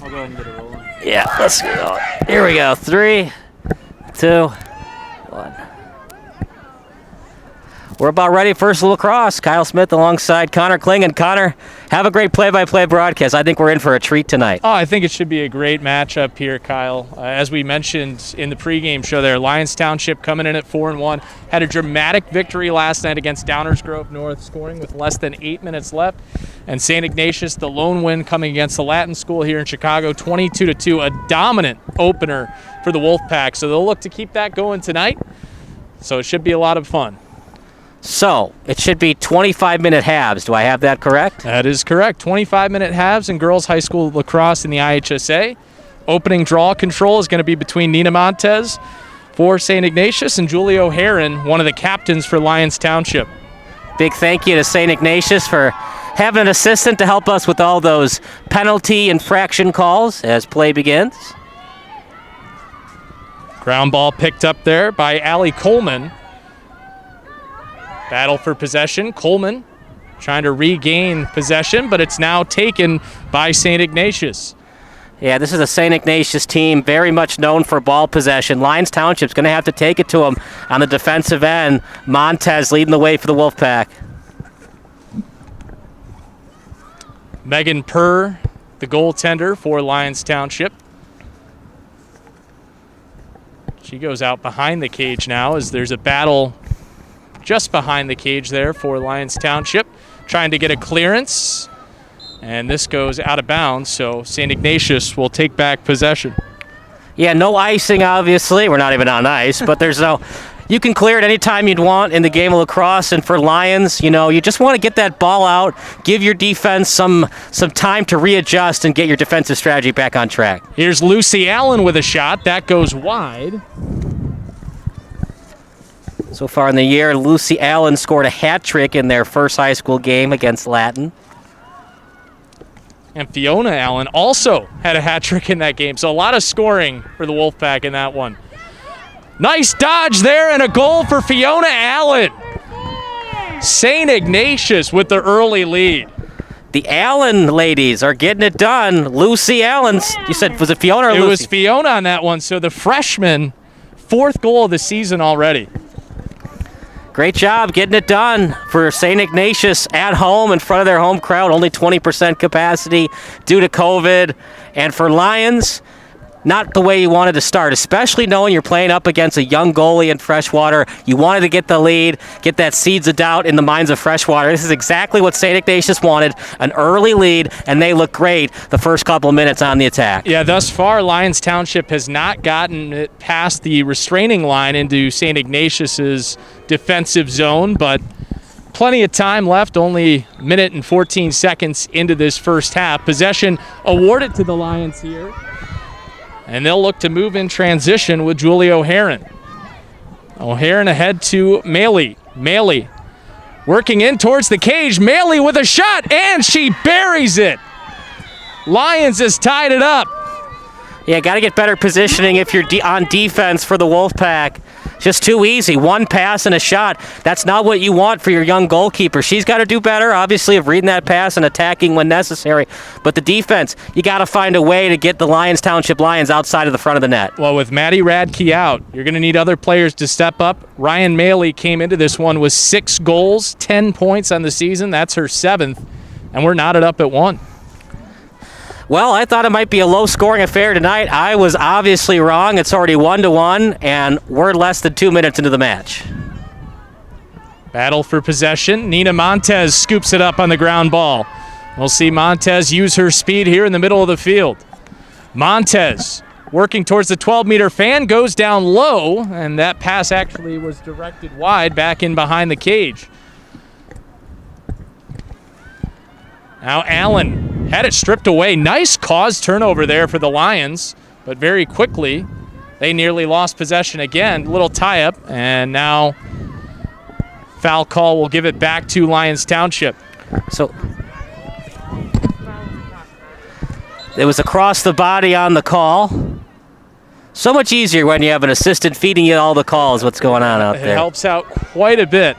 I'll go ahead and get it rolling. Yeah, let's go. Here we go. 3, 2, 1. We're about ready for first lacrosse. Kyle Smith alongside Connor Kling. And Connor, have a great play-by-play broadcast. I think we're in for a treat tonight. Oh, I think it should be a great matchup here, Kyle. As we mentioned in the pregame show there, Lyons Township coming in at 4-1. Had a dramatic victory last night against Downers Grove North, scoring with less than 8 minutes left. And St. Ignatius, the lone win coming against the Latin School here in Chicago, 22-2, a dominant opener for the Wolfpack. So they'll look to keep that going tonight. So it should be a lot of fun. So, it should be 25-minute halves. Do I have that correct? That is correct. 25-minute halves in girls high school lacrosse in the IHSA. Opening draw control is going to be between Nina Montez for St. Ignatius and Julio Heron, one of the captains for Lyons Township. Big thank you to St. Ignatius for having an assistant to help us with all those penalty infraction calls as play begins. Ground ball picked up there by Allie Coleman. Battle for possession. Coleman trying to regain possession, but it's now taken by St. Ignatius. Yeah, this is a St. Ignatius team very much known for ball possession. Lyons Township's going to have to take it to them on the defensive end. Montez leading the way for the Wolfpack. Megan Purr, the goaltender for Lyons Township. She goes out behind the cage now as there's a battle just behind the cage there for Lyons Township, trying to get a clearance, and this goes out of bounds, so St. Ignatius will take back possession. Yeah, no icing, obviously. We're not even on ice, but there's no... You can clear it anytime you'd want in the game of lacrosse, and for Lyons, you know, you just want to get that ball out, give your defense some time to readjust and get your defensive strategy back on track. Here's Lucy Allen with a shot. That goes wide. So far in the year, Lucy Allen scored a hat trick in their first high school game against Latin. And Fiona Allen also had a hat trick in that game. So a lot of scoring for the Wolfpack in that one. Nice dodge there and a goal for Fiona Allen. St. Ignatius with the early lead. The Allen ladies are getting it done. Lucy Allen, you said, was it Fiona or Lucy? It was Fiona on that one. So the freshman, 4th goal of the season already. Great job getting it done for St. Ignatius at home in front of their home crowd. Only 20% capacity due to COVID. And for Lyons, not the way you wanted to start, especially knowing you're playing up against a young goalie in Freshwater. You wanted to get the lead, get that seeds of doubt in the minds of Freshwater. This is exactly what St. Ignatius wanted, an early lead, and they look great the first couple of minutes on the attack. Yeah, thus far, Lyons Township has not gotten it past the restraining line into St. Ignatius's defensive zone, but plenty of time left, only a minute and 14 seconds into this first half. Possession awarded to the Lions here. And they'll look to move in transition with Julie O'Haron. O'Haron ahead to Maley. Maley working in towards the cage. Maley with a shot, and she buries it. Lyons has tied it up. Yeah, got to get better positioning if you're on defense for the Wolfpack. Just too easy. One pass and a shot. That's not what you want for your young goalkeeper. She's got to do better, obviously, of reading that pass and attacking when necessary. But the defense, you got to find a way to get the Lyons Township Lions outside of the front of the net. Well, with Maddie Radke out, you're going to need other players to step up. Ryan Maley came into this one with 6 goals, 10 points on the season. That's her 7th, and we're knotted up at 1. Well, I thought it might be a low-scoring affair tonight. I was obviously wrong. It's already 1-1, and we're less than 2 minutes into the match. Battle for possession. Nina Montez scoops it up on the ground ball. We'll see Montez use her speed here in the middle of the field. Montez working towards the 12-meter fan, goes down low, and that pass actually was directed wide back in behind the cage. Now Allen had it stripped away. Nice cause turnover there for the Lions, but very quickly they nearly lost possession again. Little tie-up, and now foul call will give it back to Lyons Township. So it was across the body on the call. So much easier when you have an assistant feeding you all the calls, what's going on out there. It helps out quite a bit.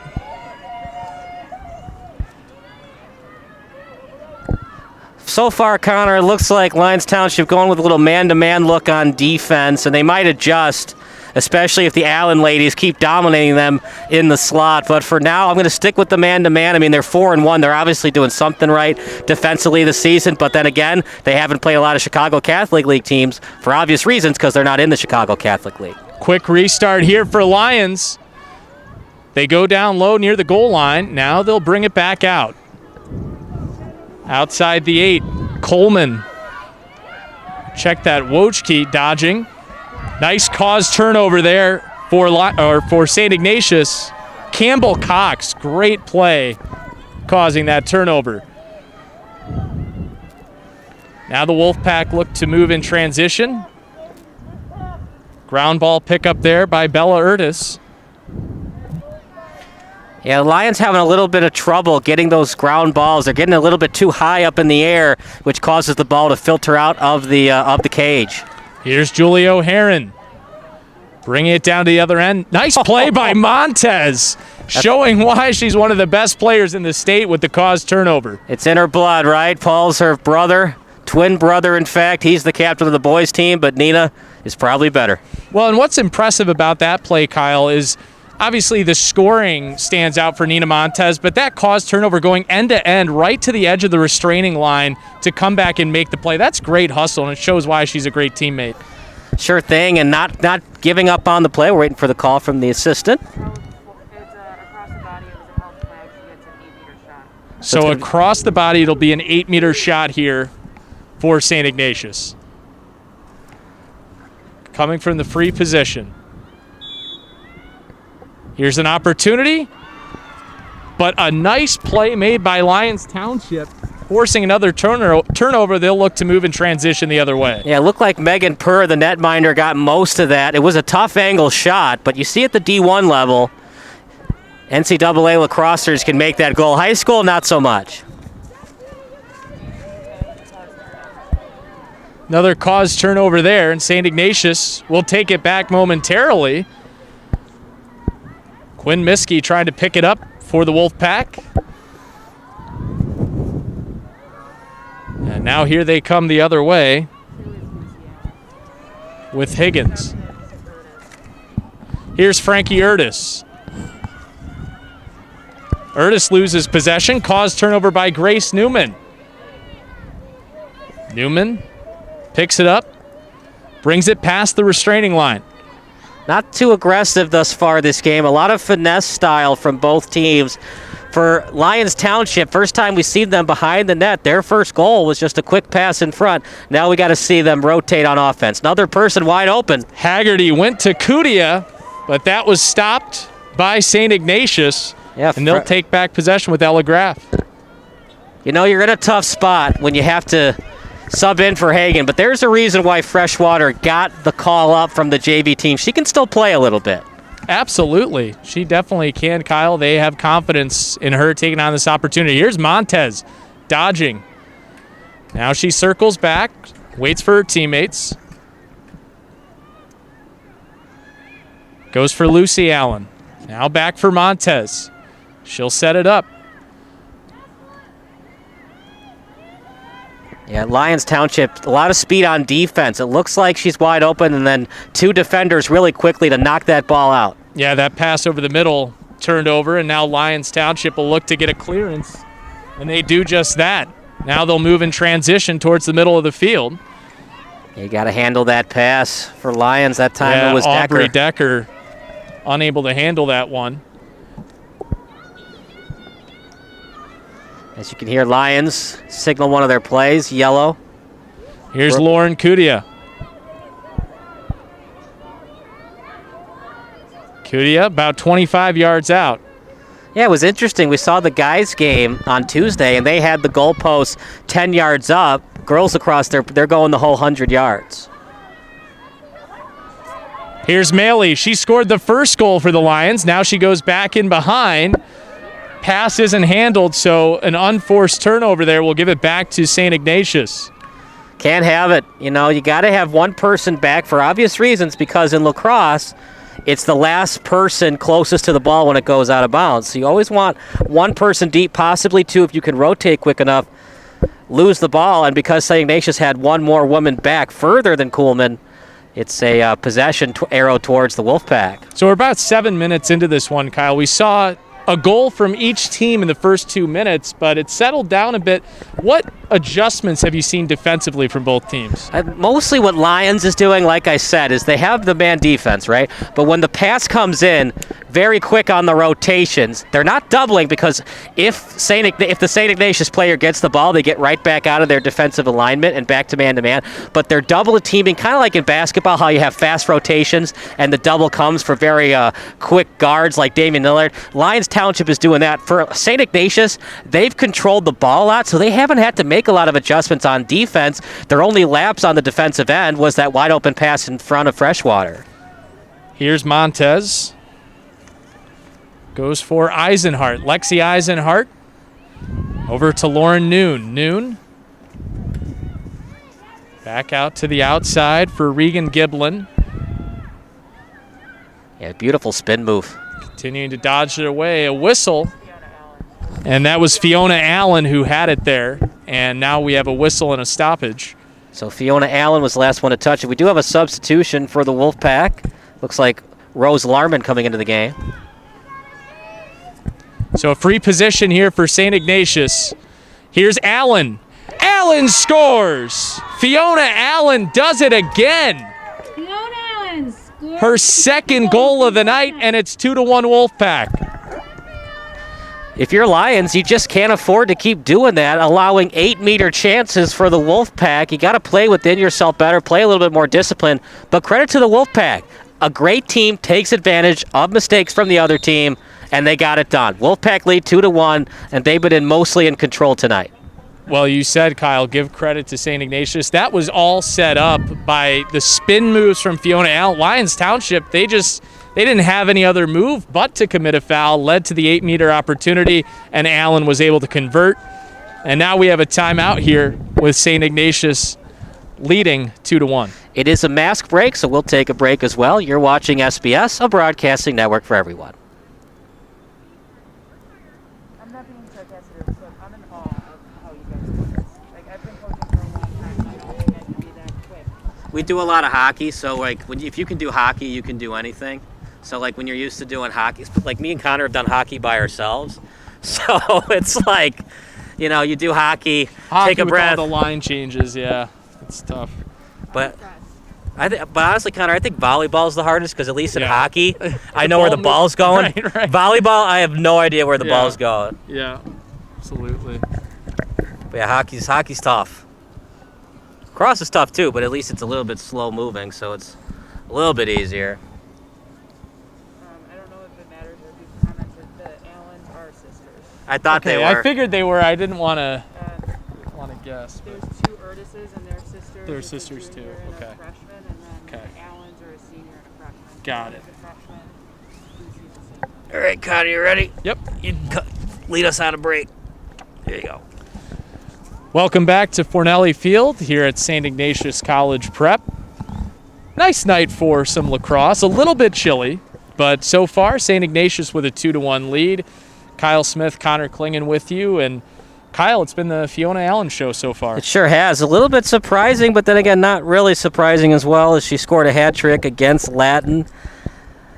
so far, Connor, it looks like Lyons Township going with a little man-to-man look on defense, and they might adjust, especially if the Allen ladies keep dominating them in the slot. But for now, I'm going to stick with the man-to-man. I mean, they're 4-1. They're obviously doing something right defensively this season. But then again, they haven't played a lot of Chicago Catholic League teams for obvious reasons because they're not in the Chicago Catholic League. Quick restart here for Lyons. They go down low near the goal line. Now they'll bring it back out. Outside the 8, Coleman. Check that, Wojcicki dodging. Nice cause turnover there for St. Ignatius. Campbell Cox, great play, causing that turnover. Now the Wolfpack look to move in transition. Ground ball pickup there by Bella Urtis. Yeah, the Lions having a little bit of trouble getting those ground balls. They're getting a little bit too high up in the air, which causes the ball to filter out of the cage. Here's Julie O'Haron. Bringing it down to the other end. Nice play by Montez, showing why she's one of the best players in the state with the caused turnover. It's in her blood, right? Paul's her brother, twin brother, in fact. He's the captain of the boys team, but Nina is probably better. Well, and what's impressive about that play, Kyle, is obviously the scoring stands out for Nina Montez, but that caused turnover going end to end right to the edge of the restraining line to come back and make the play. That's great hustle, and it shows why she's a great teammate. Sure thing, and not giving up on the play. We're waiting for the call from the assistant. So across the body, it'll be an 8-meter shot here for St. Ignatius. Coming from the free position. Here's an opportunity, but a nice play made by Lyons Township, forcing another turnover. They'll look to move in transition the other way. Yeah, it looked like Megan Purr, the netminder, got most of that. It was a tough angle shot, but you see at the D1 level, NCAA lacrossers can make that goal. High school, not so much. Another caused turnover there, and St. Ignatius will take it back momentarily. Quinn Miskey trying to pick it up for the Wolfpack. And now here they come the other way with Higgins. Here's Frankie Urtis. Urtis loses possession, caused turnover by Grace Newman. Newman picks it up, brings it past the restraining line. Not too aggressive thus far this game. A lot of finesse style from both teams. For Lyons Township, first time we see them behind the net, their first goal was just a quick pass in front. Now we got to see them rotate on offense. Another person wide open. Haggerty went to Kudia, but that was stopped by St. Ignatius, and they'll take back possession with Ella Graff. You know, you're in a tough spot when you have to sub in for Hagen, but there's a reason why Freshwater got the call up from the JV team. She can still play a little bit. Absolutely. She definitely can, Kyle. They have confidence in her taking on this opportunity. Here's Montez dodging. Now she circles back, waits for her teammates. Goes for Lucy Allen. Now back for Montez. She'll set it up. Yeah, Lyons Township, a lot of speed on defense. It looks like she's wide open, and then two defenders really quickly to knock that ball out. Yeah, that pass over the middle turned over, and now Lyons Township will look to get a clearance, and they do just that. Now they'll move in transition towards the middle of the field. You got to handle that pass for Lyons. That time it was Aubrey Decker. Unable to handle that one. As you can hear, Lyons signal one of their plays, yellow. Here's Lauren Kudia. Kudia about 25 yards out. Yeah, it was interesting. We saw the guys' game on Tuesday, and they had the goalpost 10 yards up. Girls across there, they're going the whole 100 yards. Here's Maley. She scored the first goal for the Lions. Now she goes back in behind. Pass isn't handled, so an unforced turnover there will give it back to St. Ignatius. Can't have it. You know, you got to have one person back for obvious reasons, because in lacrosse, it's the last person closest to the ball when it goes out of bounds. So you always want one person deep, possibly two if you can rotate quick enough. lose the ball, and because St. Ignatius had one more woman back further than Kuhlman, it's a possession arrow towards the Wolfpack. So we're about 7 minutes into this one, Kyle. We saw a goal from each team in the first 2 minutes, but it settled down a bit. What adjustments have you seen defensively from both teams? Mostly what Lyons is doing, like I said, is they have the man defense, right? But when the pass comes in, very quick on the rotations, they're not doubling, because if the St. Ignatius player gets the ball, they get right back out of their defensive alignment and back to man-to-man. But they're double teaming, kind of like in basketball, how you have fast rotations and the double comes for very quick guards like Damian Lillard. Lyons Township is doing that. For St. Ignatius, they've controlled the ball a lot, so they haven't had to make a lot of adjustments on defense. Their only lapse on the defensive end was that wide open pass in front of Freshwater. Here's Montez. Goes for Eisenhart. Lexi Eisenhart. Over to Lauren Noon. Noon. Back out to the outside for Regan Giblin. Yeah, beautiful spin move. Continuing to dodge it away. A whistle. And that was Fiona Allen who had it there. And now we have a whistle and a stoppage. So Fiona Allen was the last one to touch it. We do have a substitution for the Wolfpack. Looks like Rose Larman coming into the game. So a free position here for St. Ignatius. Here's Allen. Allen scores! Fiona Allen does it again. Fiona Allen scores Her second goal of the night, and it's 2-1 Wolfpack. If you're Lions, you just can't afford to keep doing that, allowing 8-meter chances for the Wolfpack. You got to play within yourself better, play a little bit more discipline. But credit to the Wolfpack. A great team takes advantage of mistakes from the other team, and they got it done. Wolfpack lead 2-1, and they've been mostly in control tonight. Well, you said, Kyle, give credit to St. Ignatius. That was all set up by the spin moves from Fiona Allen. Lyons Township, they didn't have any other move but to commit a foul, led to the 8-meter opportunity, and Allen was able to convert. And now we have a timeout here with St. Ignatius leading 2-1. It is a mask break, so we'll take a break as well. You're watching SBS, a broadcasting network for everyone. I'm not being sarcastic, but I'm in awe of how you guys do this. Like, I've been coaching for a long time, I don't think I can be that quick. We do a lot of hockey, so like if you can do hockey, you can do anything. So like when you're used to doing hockey, like me and Connor have done hockey by ourselves. So it's like, you know, you do hockey take a breath. With all the line changes, yeah, it's tough. But but honestly, Connor, I think volleyball's the hardest, because at least in Yeah. hockey, I know where the ball's going. Right. Volleyball, I have no idea where the ball's going. Yeah, absolutely. But yeah, hockey's tough. Cross is tough too, but at least it's a little bit slow moving, so it's a little bit easier. I don't know if it matters if you commented that Allens are sisters. I thought they were. I figured they were. I didn't want to guess. There's But two Urtises and they're sisters. They're There's a sisters too, junior and okay. a freshman, and then Okay. the Allens are a senior and a freshman. Got it. The freshman, Lucy's a senior. All right, Connor, you ready? Yep. You lead us on a break. There you go. Welcome back to Fornelli Field here at St. Ignatius College Prep. Nice night for some lacrosse. A little bit chilly, but so far St. Ignatius with a 2-1 lead. Kyle Smith, Connor Klingen with you, and Kyle, it's been the Fiona Allen show so far. It sure has. A little bit surprising, but then again, not really surprising as well, as she scored a hat trick against Latin.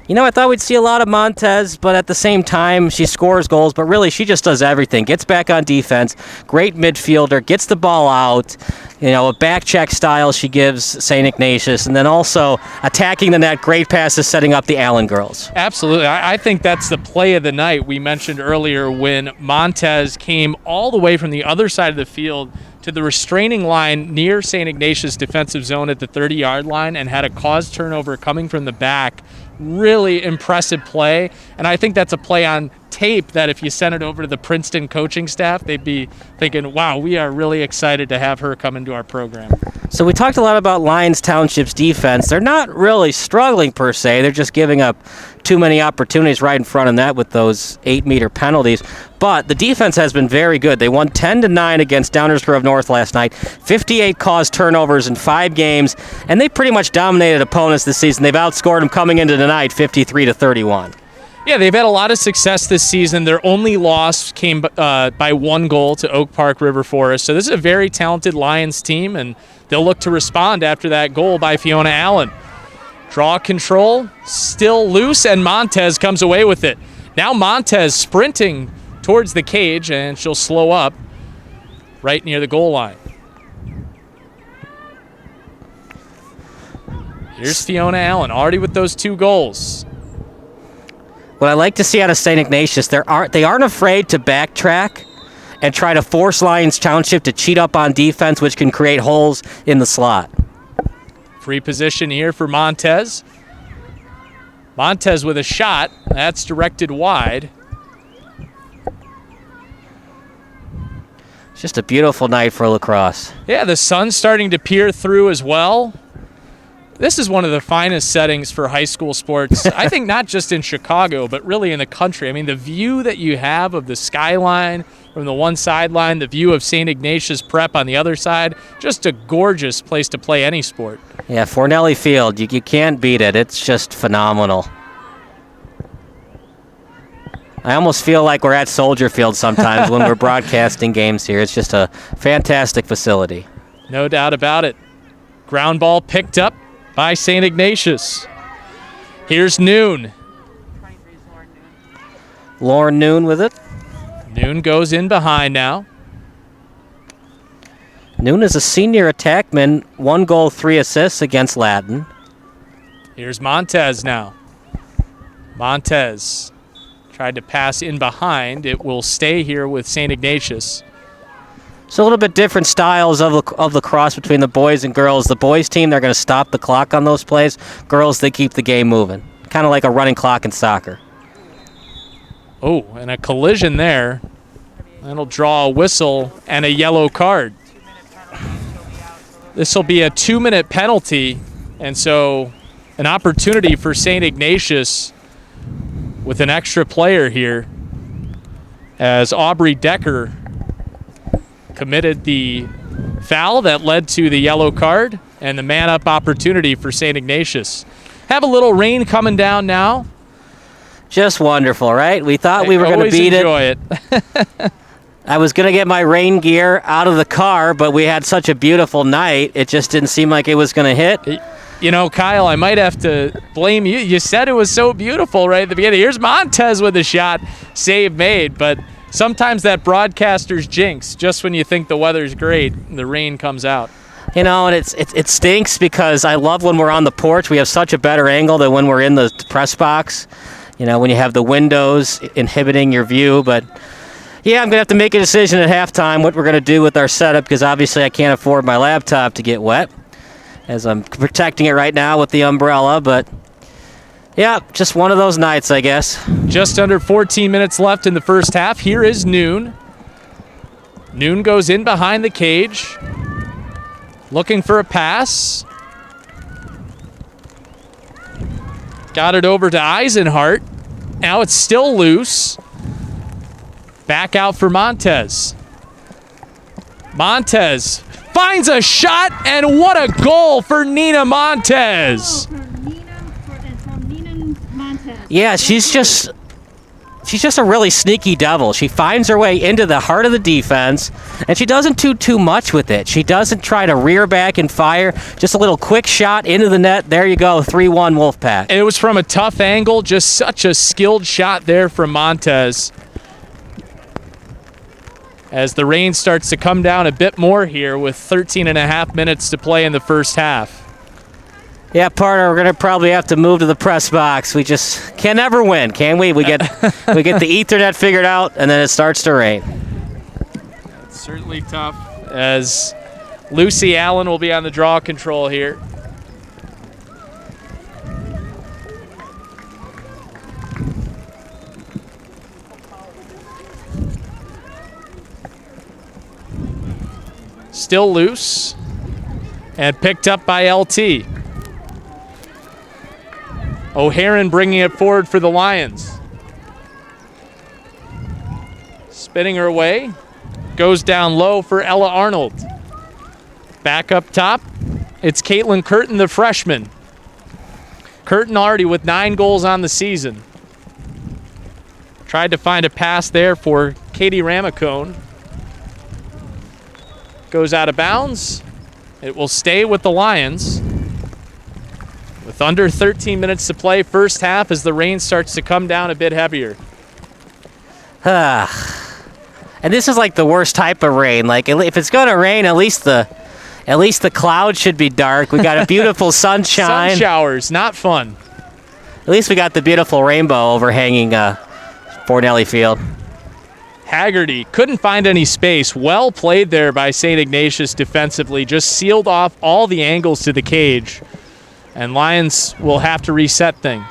You know, I thought we'd see a lot of Montez, but at the same time, she scores goals, but really she just does everything. Gets back on defense, great midfielder, gets the ball out, you know, a back check style she gives St. Ignatius, and then also attacking the net, great passes, setting up the Allen girls. Absolutely. I think that's the play of the night. We mentioned earlier when Montez came all the way from the other side of the field to the restraining line near St. Ignatius defensive zone at the 30-yard line and had a caused turnover coming from the back. Really impressive play, and I think that's a play on tape that if you sent it over to the Princeton coaching staff, they'd be thinking, wow, we are really excited to have her come into our program. So we talked a lot about Lyons Township's defense. They're not really struggling per se. They're just giving up too many opportunities right in front of that with those 8-meter penalties. But the defense has been very good. They won 10-9 against Downers Grove North last night. 58 caused turnovers in 5 games, and they pretty much dominated opponents this season. They've outscored them coming into tonight 53-31. Yeah, they've had a lot of success this season. Their only loss came by 1 goal to Oak Park River Forest. So this is a very talented Lions team, and they'll look to respond after that goal by Fiona Allen. Draw control, still loose, and Montez comes away with it. Now Montez sprinting towards the cage, and she'll slow up right near the goal line. Here's Fiona Allen, already with those 2 goals. What I like to see out of St. Ignatius, they aren't afraid to backtrack and try to force Lyons Township to cheat up on defense, which can create holes in the slot. Free position here for Montez. Montez with a shot. That's directed wide. It's just a beautiful night for lacrosse. Yeah, the sun's starting to peer through as well. This is one of the finest settings for high school sports, I think not just in Chicago, but really in the country. I mean, the view that you have of the skyline from the one sideline, the view of St. Ignatius Prep on the other side, just a gorgeous place to play any sport. Yeah, Fornelli Field, you can't beat it. It's just phenomenal. I almost feel like we're at Soldier Field sometimes when we're broadcasting games here. It's just a fantastic facility. No doubt about it. Ground ball picked up by St. Ignatius. Here's Noon. 23 is Lauren Noon. Lauren Noon with it. Noon goes in behind now. Noon is a senior attackman, 1 goal, 3 assists against Latin. Here's Montez now. Montez tried to pass in behind. It will stay here with St. Ignatius. It's a little bit different styles of lacrosse between the boys and girls. The boys team, they're going to stop the clock on those plays. Girls, they keep the game moving. Kind of like a running clock in soccer. Oh, and a collision there. That'll draw a whistle and a yellow card. This will be a 2-minute penalty, and so an opportunity for St. Ignatius with an extra player here as Aubrey Decker committed the foul that led to the yellow card and the man-up opportunity for St. Ignatius. Have a little rain coming down now. Just wonderful, right? We thought we were going to beat it. Always enjoy it. I was going to get my rain gear out of the car, but we had such a beautiful night, it just didn't seem like it was going to hit. You know, Kyle, I might have to blame you. You said it was so beautiful right at the beginning. Here's Montez with a shot, save made, but sometimes that broadcaster's jinx, just when you think the weather's great, the rain comes out. You know, and it stinks because I love when we're on the porch. We have such a better angle than when we're in the press box. You know, when you have the windows inhibiting your view. But, yeah, I'm going to have to make a decision at halftime what we're going to do with our setup because obviously I can't afford my laptop to get wet as I'm protecting it right now with the umbrella. But, yeah, just one of those nights, I guess. Just under 14 minutes left in the first half. Here is Noon. Noon goes in behind the cage, looking for a pass. Got it over to Eisenhart. Now it's still loose. Back out for Montez. Montez finds a shot, and what a goal for Nina Montez. Yeah, she's just a really sneaky devil. She finds her way into the heart of the defense, and she doesn't do too much with it. She doesn't try to rear back and fire. Just a little quick shot into the net. There you go, 3-1 Wolfpack. It was from a tough angle, just such a skilled shot there from Montez. As the rain starts to come down a bit more here with 13 and a half minutes to play in the first half. Yeah, partner, we're gonna probably have to move to the press box. We just can never win, can we? We get the Ethernet figured out, and then it starts to rain. It's certainly tough. As Lucy Allen will be on the draw control here. Still loose and picked up by LT. O'Haron bringing it forward for the Lions. Spinning her way. Goes down low for Ella Arnold. Back up top, it's Caitlin Curtin, the freshman. Curtin already with 9 goals on the season. Tried to find a pass there for Katie Ramacone. Goes out of bounds. It will stay with the Lions. With under 13 minutes to play, first half, as the rain starts to come down a bit heavier. And this is like the worst type of rain. Like, if it's going to rain, at least the clouds should be dark. We got a beautiful sunshine. Sun showers, not fun. At least we got the beautiful rainbow overhanging Fornelli Field. Haggerty couldn't find any space. Well played there by St. Ignatius defensively. Just sealed off all the angles to the cage. And Lions will have to reset things.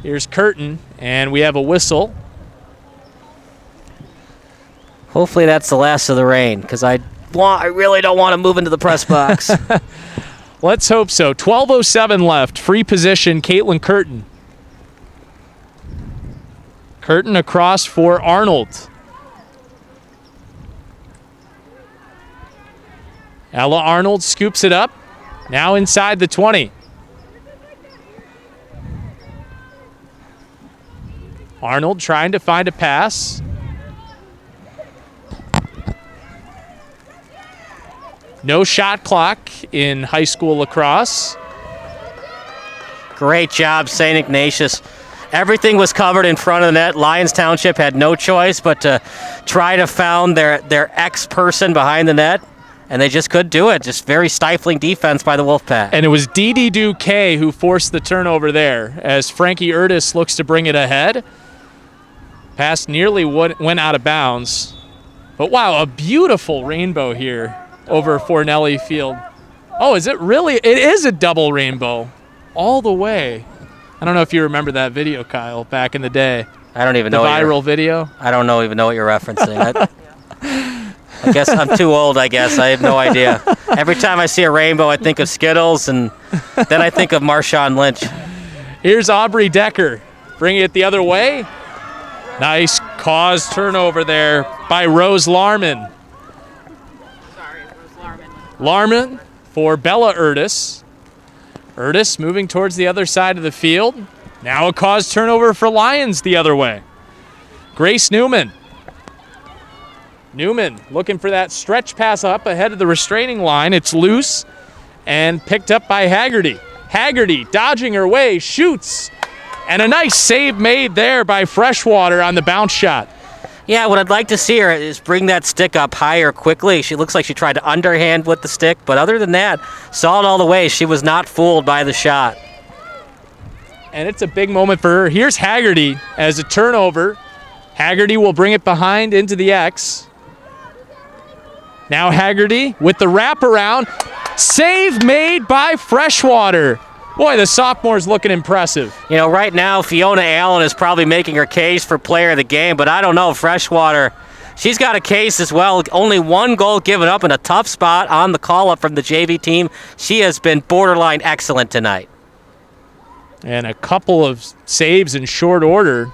Here's Curtin, and we have a whistle. Hopefully that's the last of the rain, because I really don't want to move into the press box. Let's hope so. 12:07 left. Free position, Caitlin Curtin. Curtin across for Arnold. Ella Arnold scoops it up. Now inside the 20. Arnold trying to find a pass. No shot clock in high school lacrosse. Great job, St. Ignatius. Everything was covered in front of the net. Lyons Township had no choice but to try to found their ex-person behind the net, and they just couldn't do it. Just very stifling defense by the Wolfpack. And it was Dee Duque who forced the turnover there as Frankie Erdis looks to bring it ahead. Pass nearly went out of bounds. But wow, a beautiful rainbow here over Fornelli Field. Oh, is it really? It is a double rainbow all the way. I don't know if you remember that video, Kyle, back in the day. I don't even know the viral video. I don't even know what you're referencing. I guess I'm too old, I guess. I have no idea. Every time I see a rainbow, I think of Skittles, and then I think of Marshawn Lynch. Here's Aubrey Decker bringing it the other way. Nice cause turnover there by Rose Larman. Sorry, Rose Larman. Larman for Bella Erdis. Erdis moving towards the other side of the field. Now a cause turnover for Lions the other way. Grace Newman. Newman looking for that stretch pass up ahead of the restraining line. It's loose and picked up by Haggerty. Haggerty dodging her way, shoots. And a nice save made there by Freshwater on the bounce shot. Yeah, what I'd like to see her is bring that stick up higher quickly. She looks like she tried to underhand with the stick, but other than that, saw it all the way. She was not fooled by the shot. And it's a big moment for her. Here's Haggerty as a turnover. Haggerty will bring it behind into the X. Now Haggerty with the wraparound. Save made by Freshwater. Boy, the sophomore's looking impressive. You know, right now, Fiona Allen is probably making her case for player of the game, but I don't know, Freshwater, she's got a case as well. Only one goal given up in a tough spot on the call-up from the JV team. She has been borderline excellent tonight. And a couple of saves in short order.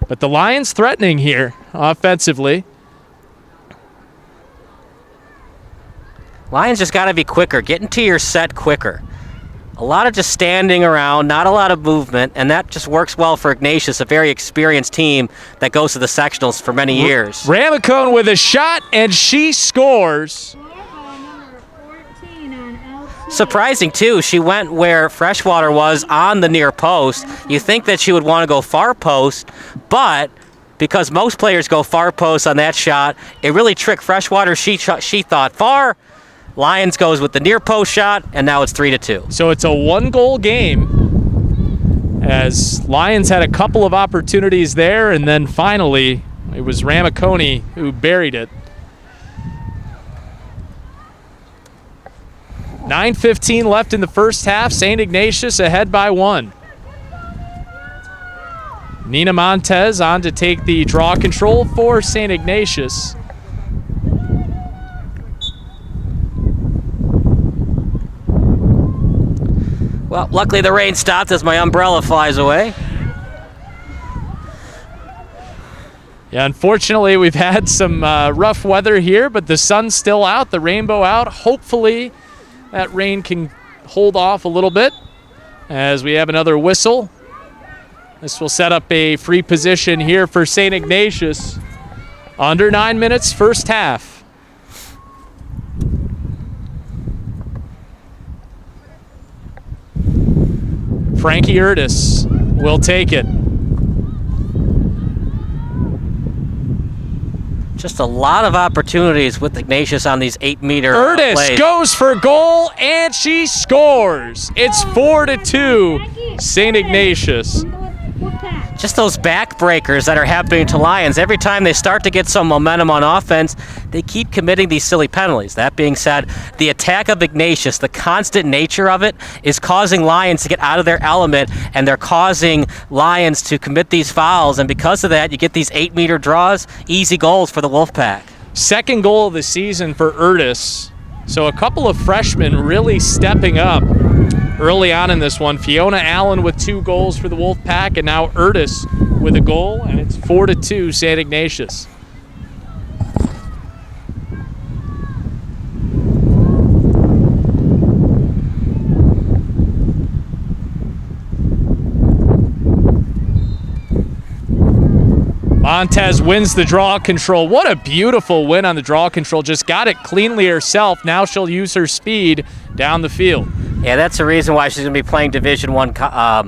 But the Lions threatening here offensively. Lions just got to be quicker. Get into your set quicker. A lot of just standing around, not a lot of movement, and that just works well for Ignatius, a very experienced team that goes to the sectionals for many years. Ramacone with a shot, and she scores. Surprising, too. She went where Freshwater was on the near post. You think that she would want to go far post, but because most players go far post on that shot, it really tricked Freshwater. She thought far. Lions goes with the near post shot, and now it's 3-2. So it's a one-goal game as Lions had a couple of opportunities there, and then finally it was Ramacone who buried it. 9:15 left in the first half. St. Ignatius ahead by 1. Nina Montez on to take the draw control for St. Ignatius. Well, luckily the rain stopped as my umbrella flies away. Yeah, unfortunately we've had some rough weather here, but the sun's still out, the rainbow out. Hopefully that rain can hold off a little bit as we have another whistle. This will set up a free position here for St. Ignatius. Under 9 minutes, first half. Frankie Urtis will take it. Just a lot of opportunities with Ignatius on these 8-meter Urtis plays. goes for goal, and she scores. It's 4-2, St. Ignatius. Just those backbreakers that are happening to Lyons. Every time they start to get some momentum on offense, they keep committing these silly penalties. That being said, the attack of Ignatius, the constant nature of it, is causing Lyons to get out of their element, and they're causing Lyons to commit these fouls, and because of that, you get these 8-meter draws, easy goals for the Wolfpack. Second goal of the season for Urtis. So a couple of freshmen really stepping up early on in this one. Fiona Allen with 2 goals for the Wolfpack, and now Urtis with a goal, and it's 4-2 St. Ignatius. Montez wins the draw control. What a beautiful win on the draw control. Just got it cleanly herself. Now she'll use her speed down the field. Yeah, that's the reason why she's going to be playing Division I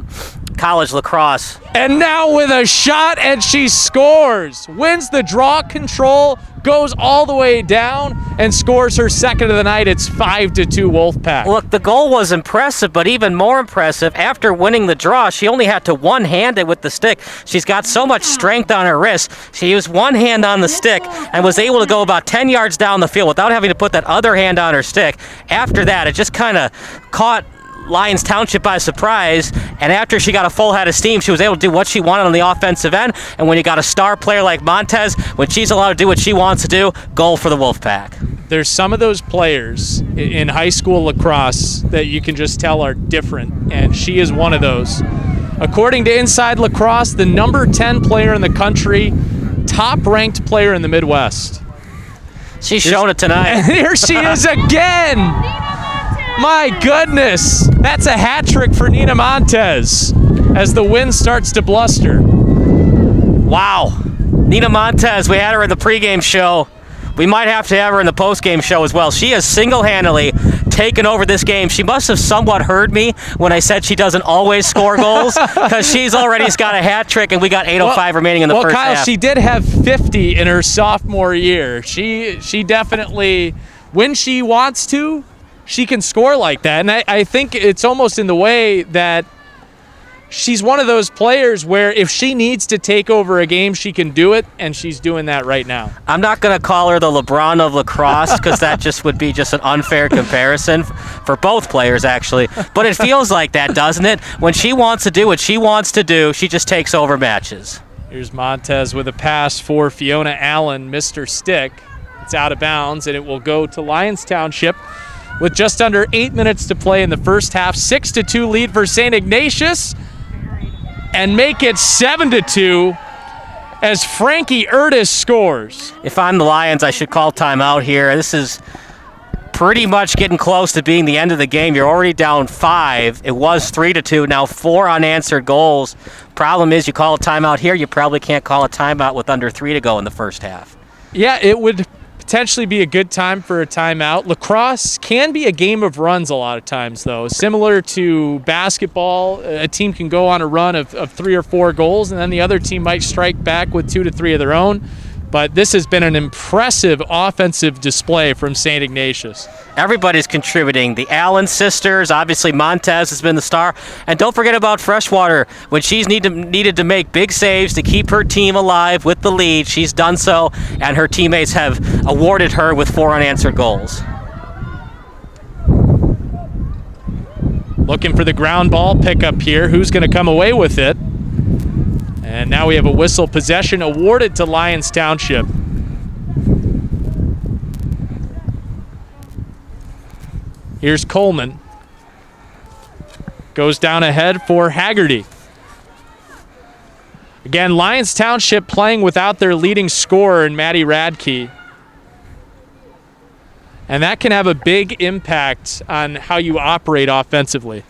college lacrosse. And now with a shot, and she scores. Wins the draw control, goes all the way down, and scores her second of the night. It's 5-2 Wolfpack. Look, the goal was impressive, but even more impressive, after winning the draw, she only had to one-hand it with the stick. She's got so much strength on her wrist. She used one hand on the stick and was able to go about 10 yards down the field without having to put that other hand on her stick. After that, it just kind of caught Lyons Township by surprise, and after she got a full head of steam, she was able to do what she wanted on the offensive end. And when you got a star player like Montez, when she's allowed to do what she wants to do, goal for the Wolfpack. There's some of those players in high school lacrosse that you can just tell are different, and she is one of those. According to Inside Lacrosse, the number 10 player in the country, top-ranked player in the Midwest. She's shown it tonight. And here she is again. My goodness, that's a hat trick for Nina Montez as the wind starts to bluster. Wow. Nina Montez, we had her in the pregame show. We might have to have her in the postgame show as well. She has single-handedly taken over this game. She must have somewhat heard me when I said she doesn't always score goals, because she's already got a hat trick, and we got 8:05 remaining in the first Kyle, half. she did have 50 in her sophomore year. She definitely, when she wants to, she can score like that. And I think it's almost in the way that she's one of those players where if she needs to take over a game, she can do it, and she's doing that right now. I'm not going to call her the LeBron of lacrosse, because that just would be just an unfair comparison for both players, actually. But it feels like that, doesn't it? When she wants to do what she wants to do, she just takes over matches. Here's Montez with a pass for Fiona Allen, Mr. Stick. It's out of bounds, and it will go to Lyons Township with just under 8 minutes to play in the first half. 6-2 lead for St. Ignatius, and make it 7-2 as Frankie Urtis scores. If I'm the Lions, I should call timeout here. This is pretty much getting close to being the end of the game. You're already down 5. It was 3-2, now 4 unanswered goals. Problem is, you call a timeout here, you probably can't call a timeout with under 3 to go in the first half. Yeah, it would potentially be a good time for a timeout. Lacrosse can be a game of runs a lot of times, though. Similar to basketball, a team can go on a run of 3 or 4 goals, and then the other team might strike back with 2 to 3 of their own. But this has been an impressive offensive display from St. Ignatius. Everybody's contributing. The Allen sisters, obviously Montez has been the star. And don't forget about Freshwater. When she's needed to make big saves to keep her team alive with the lead, she's done so, and her teammates have awarded her with 4 unanswered goals. Looking for the ground ball pickup here. Who's going to come away with it? And now we have a whistle, possession awarded to Lyons Township. Here's Coleman. Goes down ahead for Haggerty. Again, Lyons Township playing without their leading scorer in Maddie Radke. And that can have a big impact on how you operate offensively.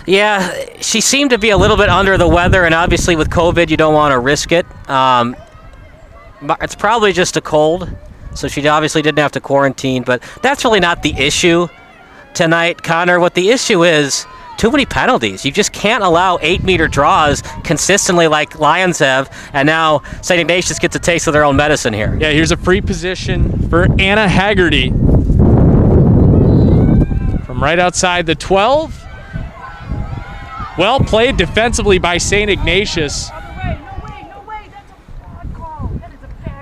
Yeah, she seemed to be a little bit under the weather, and obviously with COVID, you don't want to risk it. It's probably just a cold, so she obviously didn't have to quarantine, but that's really not the issue tonight, Connor. What the issue is, too many penalties. You just can't allow 8-meter draws consistently like Lyons have, and now St. Ignatius gets a taste of their own medicine here. Yeah, here's a free position for Anna Haggerty. From right outside the 12. Well played defensively by St. Ignatius.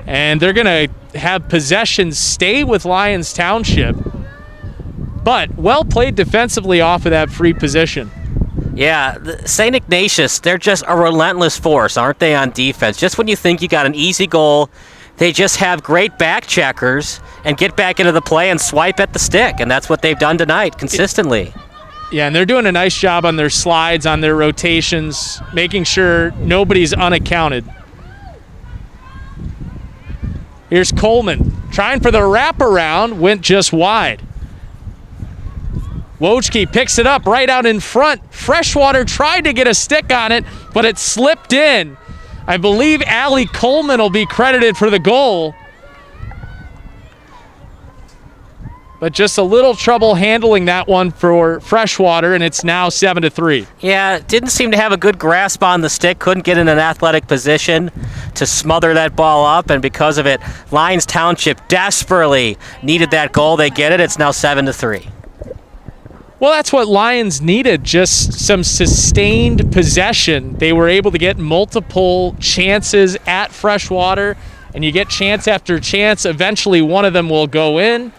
And they're going to have possession stay with Lyons Township. But well played defensively off of that free position. Yeah, St. Ignatius, they're just a relentless force, aren't they, on defense? Just when you think you got an easy goal, they just have great back checkers and get back into the play and swipe at the stick. And that's what they've done tonight consistently. Yeah, and they're doing a nice job on their slides, on their rotations, making sure nobody's unaccounted. Here's Coleman, trying for the wraparound, went just wide. Wojcicki picks it up right out in front. Freshwater tried to get a stick on it, but it slipped in. I believe Allie Coleman will be credited for the goal. But just a little trouble handling that one for Freshwater, and it's now 7-3. Yeah, didn't seem to have a good grasp on the stick, couldn't get in an athletic position to smother that ball up, and because of it, Lyons Township desperately needed that goal. They get it. It's now 7-3. Well, that's what Lyons needed, just some sustained possession. They were able to get multiple chances at Freshwater, and you get chance after chance. Eventually, one of them will go in.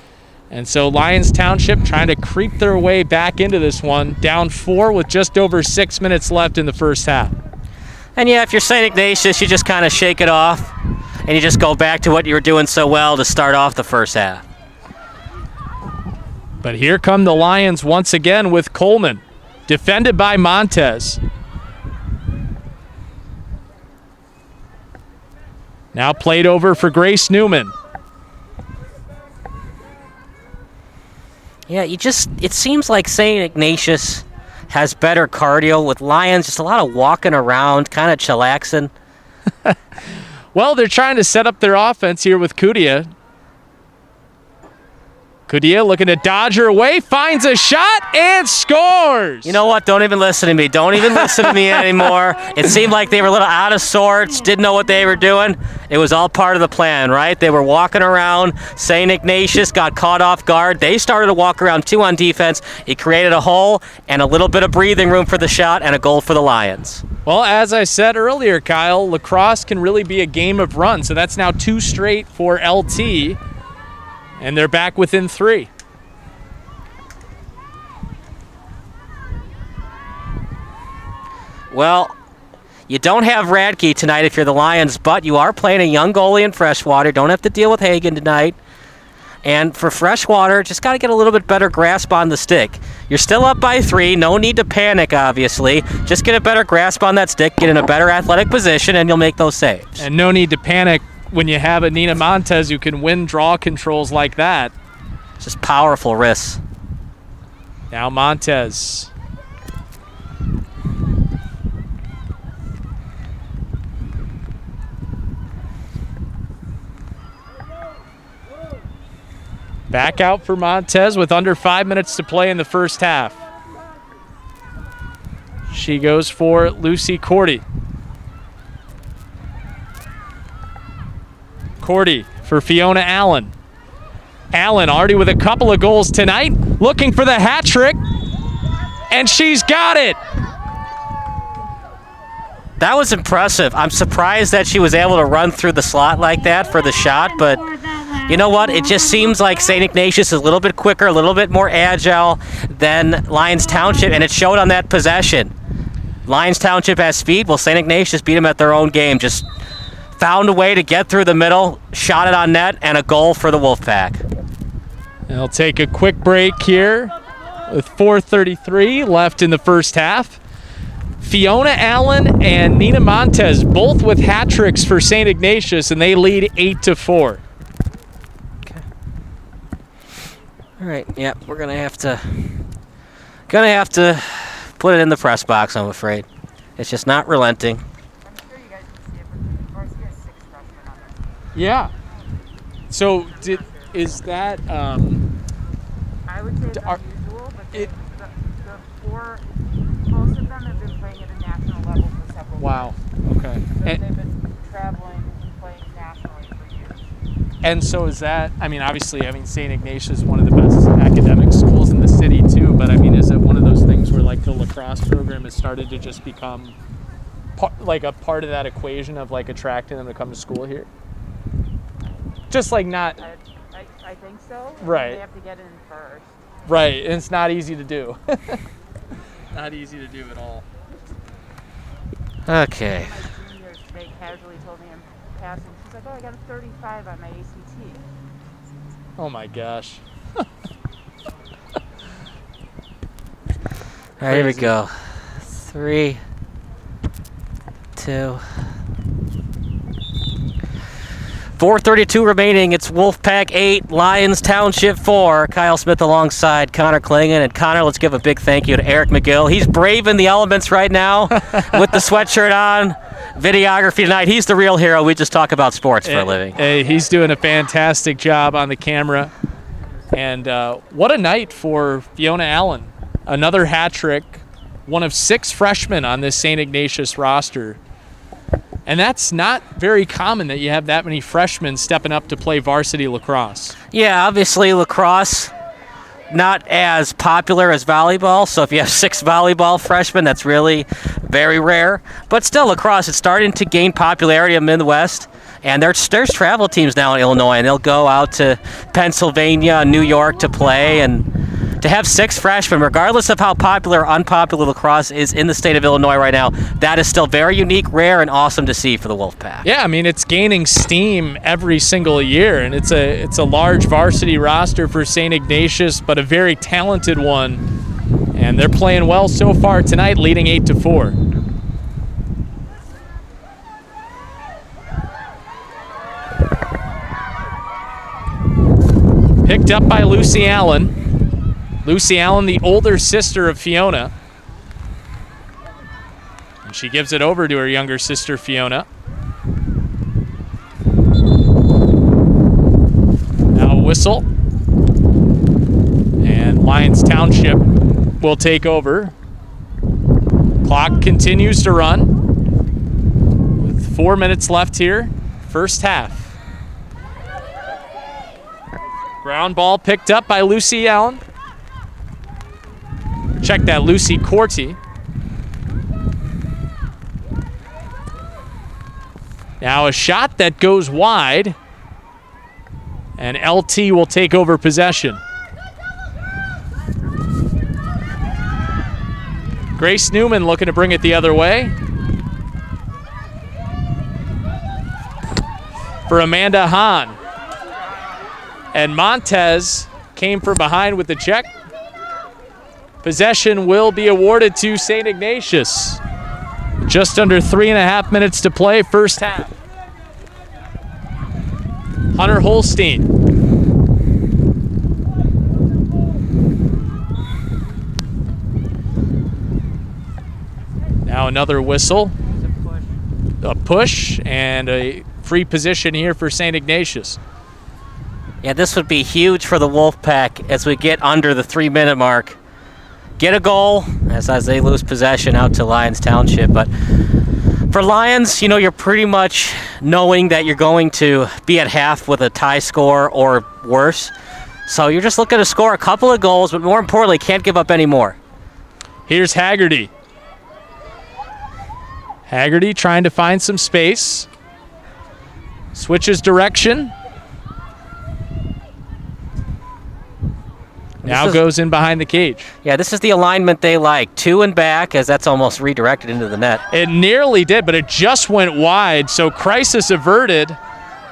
And so Lyons Township trying to creep their way back into this one, down 4 with just over 6 minutes left in the first half. And yeah, if you're St. Ignatius, you just kind of shake it off, and you just go back to what you were doing so well to start off the first half. But here come the Lions once again with Coleman, defended by Montez. Now played over for Grace Newman. Yeah, it seems like St. Ignatius has better cardio with Lyons, just a lot of walking around, kind of chillaxing. Well, they're trying to set up their offense here with Kudia. Kudia looking to dodge her away, finds a shot, and scores! You know what? Don't even listen to me. Don't even listen to me anymore. It seemed like they were a little out of sorts, didn't know what they were doing. It was all part of the plan, right? They were walking around. St. Ignatius got caught off guard. They started to walk around too on defense. It created a hole and a little bit of breathing room for the shot and a goal for the Lions. Well, as I said earlier, Kyle, lacrosse can really be a game of runs. So that's now 2 straight for LT. And they're back within 3. Well, you don't have Radke tonight if you're the Lions, but you are playing a young goalie in Freshwater. Don't have to deal with Hagen tonight. And for Freshwater, just got to get a little bit better grasp on the stick. You're still up by 3. No need to panic, obviously. Just get a better grasp on that stick, get in a better athletic position, and you'll make those saves. And no need to panic when you have a Nina Montez who can win draw controls like that. Just powerful wrists. Now Montez. Back out for Montez with under 5 minutes to play in the first half. She goes for Lucy Cordy. Cordy for Fiona Allen. Allen already with a couple of goals tonight, looking for the hat trick, and she's got it. That was impressive. I'm surprised that she was able to run through the slot like that for the shot, but you know what? It just seems like St. Ignatius is a little bit quicker, a little bit more agile than Lyons Township, and it showed on that possession. Lyons Township has speed. Well, St. Ignatius beat them at their own game. Just found a way to get through the middle, shot it on net, and a goal for the Wolfpack. They'll take a quick break here with 4:33 left in the first half. Fiona Allen and Nina Montez both with hat tricks for St. Ignatius, and they lead 8-4. All right, yeah, we're gonna have to put it in the press box, I'm afraid. It's just not relenting. I'm sure you guys can see it, but the varsity has 6 freshmen on it. Yeah. So is that I would say it's unusual, but the 4, most of them have been playing at a national level for several wow. Okay. years. So they've been traveling and playing nationally for years. And so is that, I mean, obviously, St. Ignatius is one of the best academic schools in the city too, but I mean, is it one of those things where like the lacrosse program has started to just become like a part of that equation of like attracting them to come to school here? Just like not... I think so. Right. They have to get in first. Right, and it's not easy to do. Not easy to do at all. Okay. My junior today casually told me I'm passing. She's like, oh, I got a 35 on my ACT. Oh my gosh. All right, here we go. 3, 2. 4:32 remaining. It's Wolfpack 8, Lyons Township 4. Kyle Smith alongside Connor Klingon. And Connor, let's give a big thank you to Eric McGill. He's braving the elements right now with the sweatshirt on. Videography tonight. He's the real hero. We just talk about sports for a living. Hey, he's doing a fantastic job on the camera. And what a night for Fiona Allen. Another hat trick. One of 6 freshmen on this St. Ignatius roster. And that's not very common that you have that many freshmen stepping up to play varsity lacrosse. Yeah, obviously lacrosse not as popular as volleyball, so if you have 6 volleyball freshmen, that's really very rare. But still, lacrosse is starting to gain popularity in the Midwest, and there's travel teams now in Illinois, and they'll go out to Pennsylvania and New York to play, and to have 6 freshmen, regardless of how popular or unpopular lacrosse is in the state of Illinois right now, that is still very unique, rare, and awesome to see for the Wolfpack. Yeah, I mean, it's gaining steam every single year, and it's a large varsity roster for St. Ignatius, but a very talented one. And they're playing well so far tonight, leading 8-4. Picked up by Lucy Allen. Lucy Allen, the older sister of Fiona. And she gives it over to her younger sister, Fiona. Now a whistle. And Lyons Township will take over. Clock continues to run. With 4 minutes left here, first half. Ground ball picked up by Lucy Allen. Check that, Lucy Corti. Now a shot that goes wide, and LT will take over possession. Grace Newman looking to bring it the other way. For Amanda Hahn. And Montez came from behind with the check. Possession will be awarded to St. Ignatius. Just under 3.5 minutes to play, first half. Hunter Holstein. Now another whistle. A push and a free position here for St. Ignatius. Yeah, this would be huge for the Wolfpack as we get under the 3-minute mark. Get a goal as they lose possession out to Lyons Township. But for Lyons, you're pretty much knowing that you're going to be at half with a tie score or worse. So you're just looking to score a couple of goals, but more importantly, can't give up any more. Here's Haggerty. Haggerty trying to find some space. Switches direction. Now goes in behind the cage. Yeah, this is the alignment they like. 2 and back, as that's almost redirected into the net. It nearly did, but it just went wide, so crisis averted.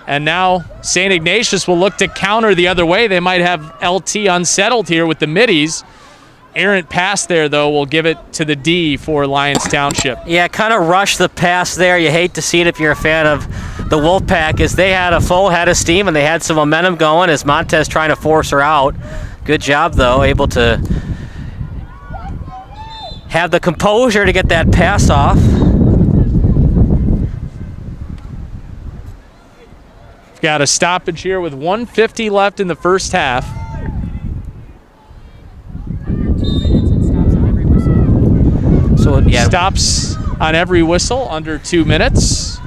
And now St. Ignatius will look to counter the other way. They might have LT unsettled here with the middies. Errant pass there, though, will give it to the D for Lyons Township. Yeah, kind of rushed the pass there. You hate to see it if you're a fan of the Wolfpack, as they had a full head of steam and they had some momentum going as Montez trying to force her out. Good job, though, able to have the composure to get that pass off. Got a stoppage here with 1:50 left in the first half. So yeah, Stops on every whistle under 2 minutes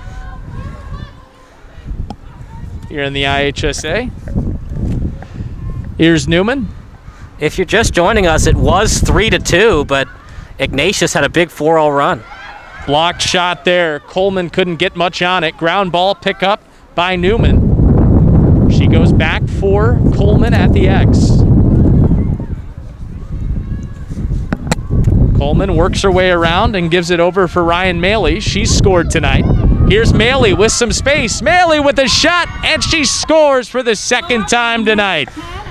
here in the IHSA. Here's Newman. if you're just joining us, it was 3-2, but Ignatius had a big 4-0 run. Blocked shot there. Coleman couldn't get much on it. Ground ball pickup by Newman. She goes back for Coleman at the X. Coleman works her way around and gives it over for Ryan Maley. She's scored tonight. Here's Maley with some space. Maley with a shot, and she scores for the second time tonight.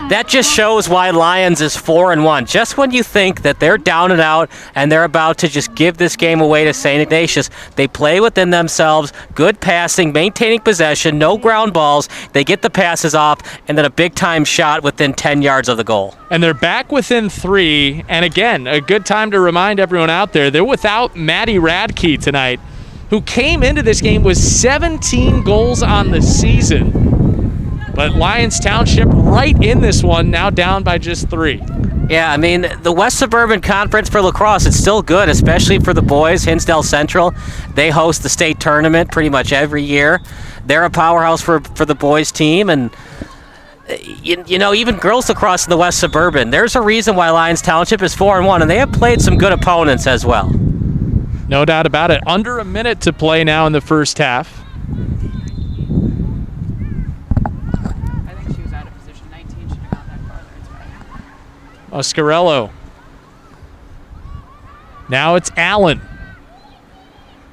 That just shows why Lyons is 4-1. Just when you think that they're down and out and they're about to just give this game away to St. Ignatius, they play within themselves, good passing, maintaining possession, no ground balls. They get the passes off, and then a big-time shot within 10 yards of the goal. And they're back within 3. And again, a good time to remind everyone out there, they're without Maddie Radke tonight, who came into this game with 17 goals on the season. But Lyons Township right in this one, now down by just 3. Yeah, I mean, the West Suburban Conference for lacrosse, it's still good, especially for the boys. Hinsdale Central, they host the state tournament pretty much every year. They're a powerhouse for the boys team, and you know, even girls lacrosse in the West Suburban, there's a reason why Lyons Township is 4-1, and they have played some good opponents as well. No doubt about it. Under a minute to play now in the first half. Oscarello. Now it's Allen.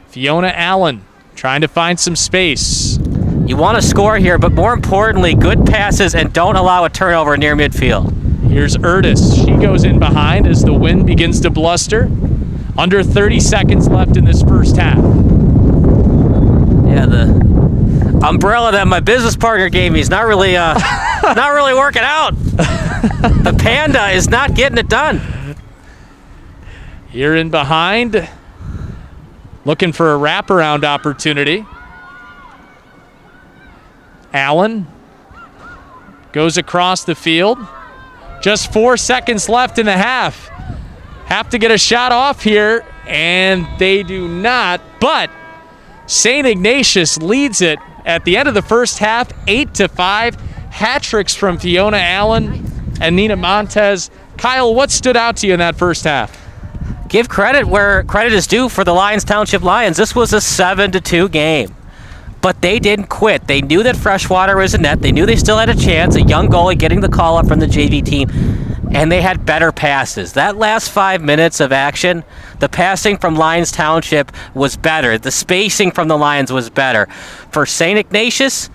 Fiona Allen trying to find some space. You want to score here, but more importantly, good passes and don't allow a turnover near midfield. Here's Erdis. She goes in behind as the wind begins to bluster. Under 30 seconds left in this first half. Yeah, the umbrella that my business partner gave me is not really working out. The Panda is not getting it done. Here in behind, looking for a wraparound opportunity. Allen goes across the field. Just 4 seconds left in the half. Have to get a shot off here, and they do not, but St. Ignatius leads it at the end of the first half, 8-5. Hat tricks from Fiona Allen and Nina Montez. Kyle, what stood out to you in that first half? Give credit where credit is due for the Lyons Township Lions. This was a 7-2 game, but they didn't quit. They knew that Freshwater was in net. They knew they still had a chance, a young goalie getting the call up from the JV team, and they had better passes. That last 5 minutes of action, the passing from Lyons Township was better. The spacing from the Lions was better. For St. Ignatius,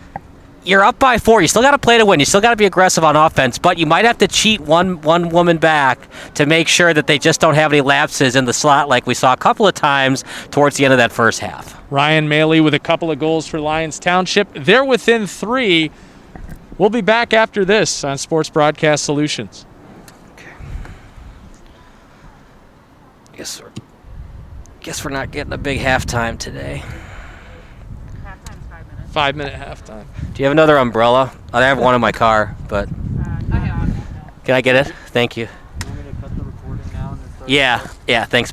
you're up by 4. You still got to play to win. You still got to be aggressive on offense, but you might have to cheat one woman back to make sure that they just don't have any lapses in the slot like we saw a couple of times towards the end of that first half. Ryan Maley with a couple of goals for Lyons Township. They're within 3. We'll be back after this on Sports Broadcast Solutions. Guess we're not getting a big halftime today. Halftime's 5 minutes. 5-minute halftime. Do you have another umbrella? I have one in my car, but can I get it? Thank you. Want me to cut the recording now and then start? Yeah, thanks.